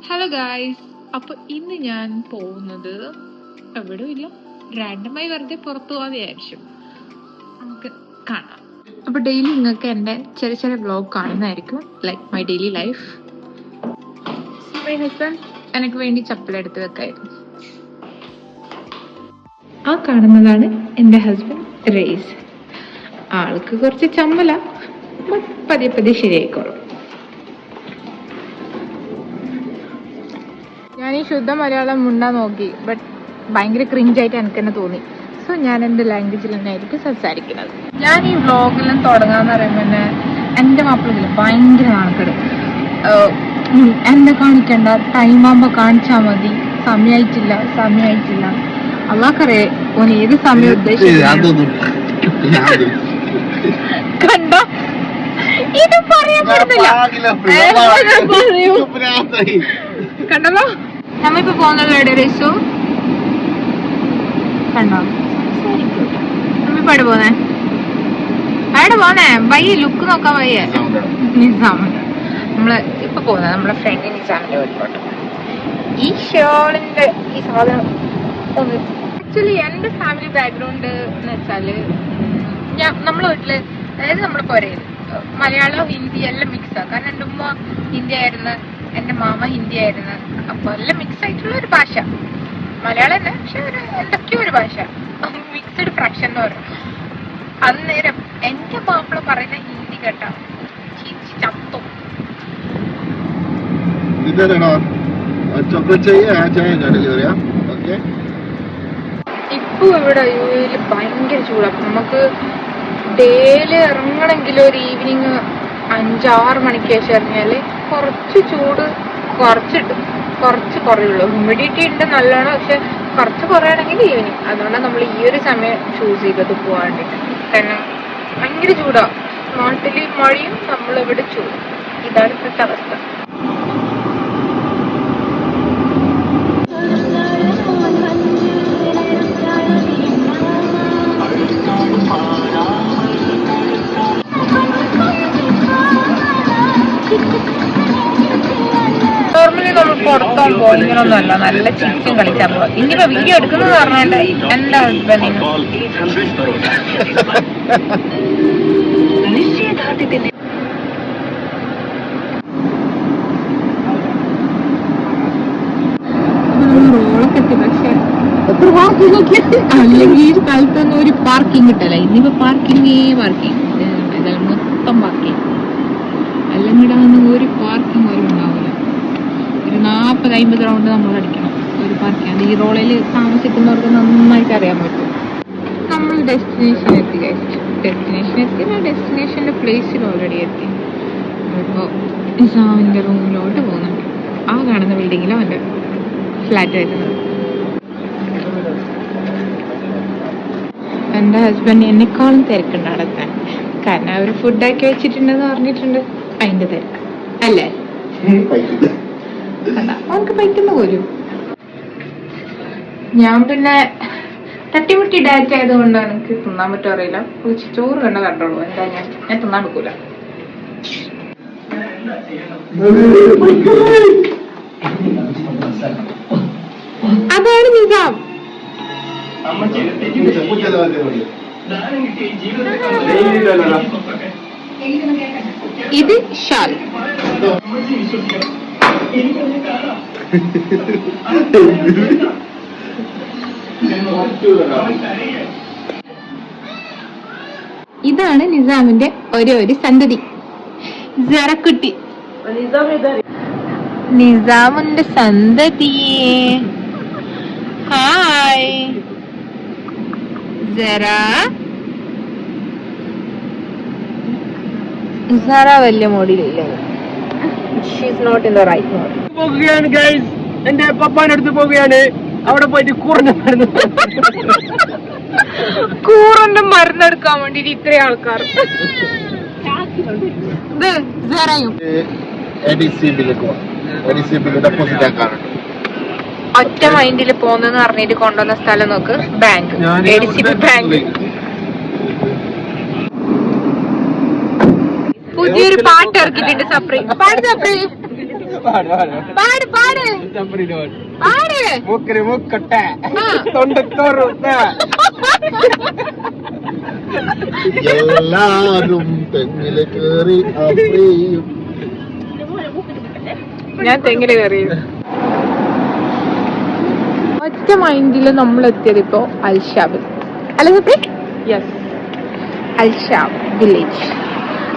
Hello guys, അപ്പൊ ഇന്ന് ഞാൻ പോകുന്നത് എവിടെയും ഇല്ല, റാൻഡമായി വെറുതെ പുറത്തു പോകാൻ വിചാരിച്ചു. നമുക്ക് കാണാം. അപ്പൊ ഡെയിലി നിങ്ങൾക്ക് എൻ്റെ ചെറിയ ചെറിയ വ്ലോഗ് കാണുന്നതായിരിക്കും, like my daily life. My husband എനിക്ക് വേണ്ടി ചപ്പലെടുത്ത് വെക്കായിരുന്നു. ആ കാണുന്നതാണ് എൻ്റെ ഹസ്ബൻഡ് റേസ്. ആൾക്ക് കുറച്ച് ചമ്മല, പതിയെ പതിയെ ശരിയായിക്കോളും. ഞാൻ ഈ ശുദ്ധ മലയാളം മുണ്ടാൻ നോക്കി, ബട്ട് ഭയങ്കര ക്രിഞ്ചായിട്ട് എനിക്ക് തന്നെ തോന്നി. സോ ഞാൻ എൻ്റെ ലാംഗ്വേജിൽ തന്നെ ആയിരിക്കും സംസാരിക്കുന്നത്. ഞാൻ ഈ വ്ളോഗെല്ലാം തുടങ്ങാന്ന് പറയുമ്പോൾ തന്നെ എൻ്റെ മാപ്പിള ഭയങ്കര നാണക്കേട്. എന്നെ കാണിക്കണ്ട, ടൈം ആകുമ്പോൾ കാണിച്ചാൽ മതി, സമയമായിട്ടില്ല. അള്ളാഹ്ക്കറിയേ ഓൻ ഏത് സമയം ഉദ്ദേശിച്ചു. കണ്ടോ, ഇത് പറയാൻ പറ്റുന്നില്ല. കണ്ടല്ലോ, നമ്മിപ്പോ പോകുന്നത് എവിടെ രസു കണ്ടോ? നമ്മിപ്പോ എവിടെ പോന്നേ? എവിടെ പോന്നേ? വയ്യ ലുക്ക് നോക്കാൻ വയ്യ. നിസാമുണ്ട് നമ്മള് ഇപ്പൊ പോകുന്നത്, നമ്മളെ ഫ്രണ്ട് നിസാമിന്റെ വീട്ടിലോട്ട്. ഈ ഷോളിന്റെ ഈ സാധനം ആക്ച്വലി എന്റെ ഫാമിലി ബാക്ക്ഗ്രൗണ്ട് എന്ന് വെച്ചാല്, നമ്മളെ വീട്ടില്, അതായത് നമ്മുടെ പുരയിൽ മലയാളം ഹിന്ദി എല്ലാം മിക്സാ. കാരണം എൻ്റെ ഉമ്മ ഹിന്ദി ആയിരുന്നു, എൻ്റെ മാമ ഹിന്ദി ആയിരുന്നു. അപ്പൊ എല്ലാം മിക്സ് ആയിട്ടുള്ള ഒരു ഭാഷ. മലയാളം തന്നെ, പക്ഷെ ഒരു എന്തൊക്കെയോ ഒരു ഭാഷ, മിക്സഡ് ഫ്രാക്ഷൻ എന്ന് പറയും. അന്നേരം എൻ്റെ മാപ്പിള പറയുന്ന ഹിന്ദി കേട്ടാ ചത്തു. ഇപ്പൊ ഇവിടെ യു എയിൽ ഭയങ്കര ചൂടാണ്. നമുക്ക് ഡേയില് ഇറങ്ങണമെങ്കിൽ ഒരു ഈവനിങ് 5-6 മണിക്ക് ശേഷം ഇറങ്ങിയാല് കുറച്ച് ചൂട് കുറച്ച് കുറയുള്ളൂ. ഹ്യൂമിഡിറ്റി ഉണ്ട് നല്ലോണം, പക്ഷെ കുറച്ച് കുറയണമെങ്കിൽ ഈവനിങ്. അതുകൊണ്ടാണ് നമ്മൾ ഈ ഒരു സമയം ചൂസ് ചെയ്തത് പോകാൻ വേണ്ടിട്ട്. കാരണം ഭയങ്കര ചൂടാ. നാട്ടില് മഴയും, നമ്മളിവിടെ ചൂട്. ഇതാണ് ഇപ്പോഴത്തെ അവസ്ഥ. നോർമലി നമ്മൾ പുറത്താകുമ്പോ ഇങ്ങനൊന്നും അല്ല, നല്ല ചിക്കൻ കളിച്ചാൽ പോവാ. ഇനിയിപ്പോ വീഡിയോ എടുക്കുന്നത് പറഞ്ഞാണ്ട് എന്റെ ഹസ്ബൻഡിന് റോളൊക്കെ എത്തി. പക്ഷെ അല്ലെങ്കിൽ ഈ സ്ഥലത്തൊന്നും ഒരു പാർക്കിംഗ് കിട്ടല്ല. ഇനിയിപ്പോ പാർക്കിംഗ് ഇതെല്ലാം മൊത്തം പാർക്കിംഗ്. അല്ലെങ്കിൽ ഒരു പാർക്കിംഗ് പോലും ഉണ്ടാവില്ല. ഒരു 40-50 റൗണ്ട് നമ്മൾ അടിക്കണം ഒരു പാർക്കിംഗ്. അത് ഈ റോളിൽ താമസിക്കുന്നവർക്ക് നന്നായിട്ട് അറിയാൻ പറ്റും. നമ്മൾ ഡെസ്റ്റിനേഷൻ ഡെസ്റ്റിനേഷൻ്റെ പ്ലേസിൽ ഓൾറെഡി എത്തി. ഇപ്പോൾ നിസാമിൻ്റെ റൂമിലോട്ട് പോകുന്നുണ്ട്. ആ കാണുന്ന ബിൽഡിങ്ങിലും അവൻ്റെ ഫ്ലാറ്റ് വരുന്നത്. എൻ്റെ ഹസ്ബൻഡ് എന്നെക്കാളും തിരക്കുണ്ട് നടത്താൻ. കാരണം അവർ ഫുഡാക്കി വെച്ചിട്ടുണ്ടെന്ന് പറഞ്ഞിട്ടുണ്ട്. അതിന്റെ തിരക്ക് അല്ലേ? അവർക്ക് പറ്റുന്ന പോലും. ഞാൻ പിന്നെ തട്ടിമുട്ടി ഡയറ്റ് ആയതുകൊണ്ടാണ് എനിക്ക് തിന്നാൻ പറ്റും അറിയില്ല. ചോറ് കണ്ട കണ്ടോളൂ. എന്താ ഞാൻ തിന്നാൻ എടുക്കൂല. അതാണ് നിസാം. ഇത് ഷാൽ. ഇതാണ് നിസാമിന്റെ ഒരു സന്തതി, ജറക്കുട്ടി. നിസാമിന്റെ സന്തതിയെ ഹായ് സറ വലിയ മോഡിലില്ല. She's not in the right mode. പോകുകയാണ് ഗൈസ്, എന്റെ പപ്പാന്റെ അടുത്ത് പോവുകയാണ്. അവിടെ പോയിട്ട് കൂറിന്റെ മരുന്നെടുക്കാൻ വേണ്ടിട്ട് ഇത്രയും ആൾക്കാർ. ഒറ്റ മൈൻഡിൽ പോന്നെന്ന് പറഞ്ഞിട്ട് കൊണ്ടുവന്ന സ്ഥലം നോക്ക്, ബാങ്ക്, ADCB ബാങ്ക്. പുതിയൊരു പാട്ട് ഇറക്കിയിട്ടുണ്ട്. പാട്ട് പാട് പാട് പാട് മൂക്കര് മൂക്കട്ട തൊണ്ടത്തോറ് എല്ലാരും തെങ്ങില് കേറി അപ്പയും. ഞാൻ തെങ്ങില് കയറി. ഒറ്റ മൈൻഡില് നമ്മൾ എത്തിയത് ഇപ്പോ അൽഷാബിൽ അല്ല സത്യ? Yes, Alshab village.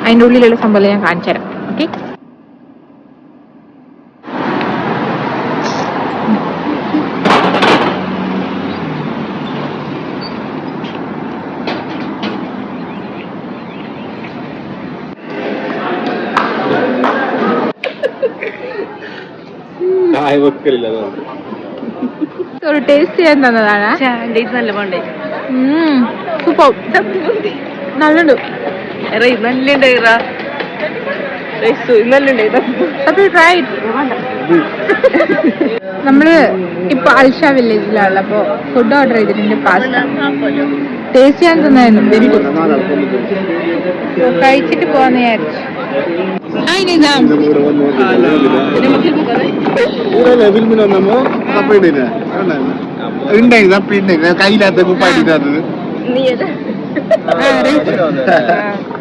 അതിൻ്റെ ഉള്ളിലുള്ള സംഭവം ഞാൻ കാണിച്ചു തരാം. ഓക്കെ, ഒരു ടേസ്റ്റ് ചെയ്യാൻ തന്നതാണ്. നല്ല പണ്ടേ സൂപ്പർ, നല്ലുണ്ട്. നമ്മള് ഇപ്പൊ അൽഷാ വില്ലേജിലാണ്. അപ്പൊ ഫുഡ് ഓർഡർ ചെയ്തിട്ടുണ്ട്. പാസ്ത ടേസ്റ്റ് ചെയ്യാൻ തന്നായിരുന്നു. കഴിച്ചിട്ട് പോവാന്ന് വിചാരിച്ചു. കയ്യിലാത്ത കുപ്പായിട്ടത്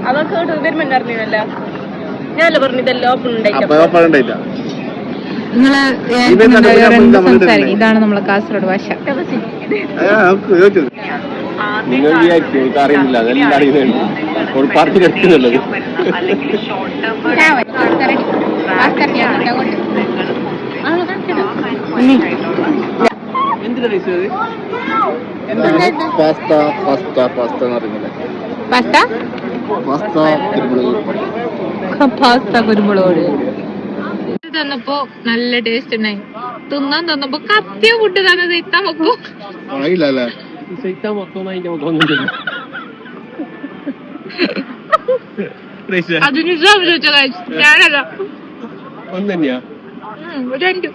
അതൊക്കെ വരുമ്പോണ്ടറിഞ്ഞല്ല. ഞാനല്ലേ പറഞ്ഞതല്ലോ ഓപ്പൺ ഉണ്ടായില്ല. സംസാരിക്കും. ഇതാണ് നമ്മളെ കാസർഗോഡ് ഭാഷ. നിങ്ങൾ അറിയുന്നില്ല, അതെല്ലാം അറിയുന്നുണ്ട്. പറഞ്ഞെടുക്കുന്നുള്ളത് എന്തിനാ പാസ്ത പാസ്ത പാസ്ത എന്ന് പറയുന്നത്. പാസ്ത പാസ്ത പാസ്ത കുരുമുളക് തന്നപ്പോ നല്ല ടേസ്റ്റ് ഉണ്ടായി. തിന്നാൻ തന്നപ്പോ കത്തിയ ഫുഡ് തന്നത് ഇത്താൻ വെക്കൂ. ആയില്ലല്ലേ അതിന് ചോദിച്ച ഞാനല്ല ഒന്നെന്നെയാ രണ്ട്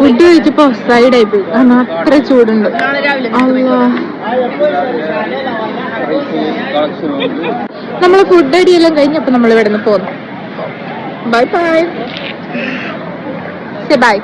ഫുഡ് കഴിച്ചപ്പോ സൈഡായി പോയി. കാരണം അത്ര ചൂടുണ്ട്. നമ്മള് ഫുഡ് അടിയെല്ലാം കഴിഞ്ഞപ്പോ നമ്മൾ ഇവിടെ നിന്ന് പോന്നു. Bye bye, by.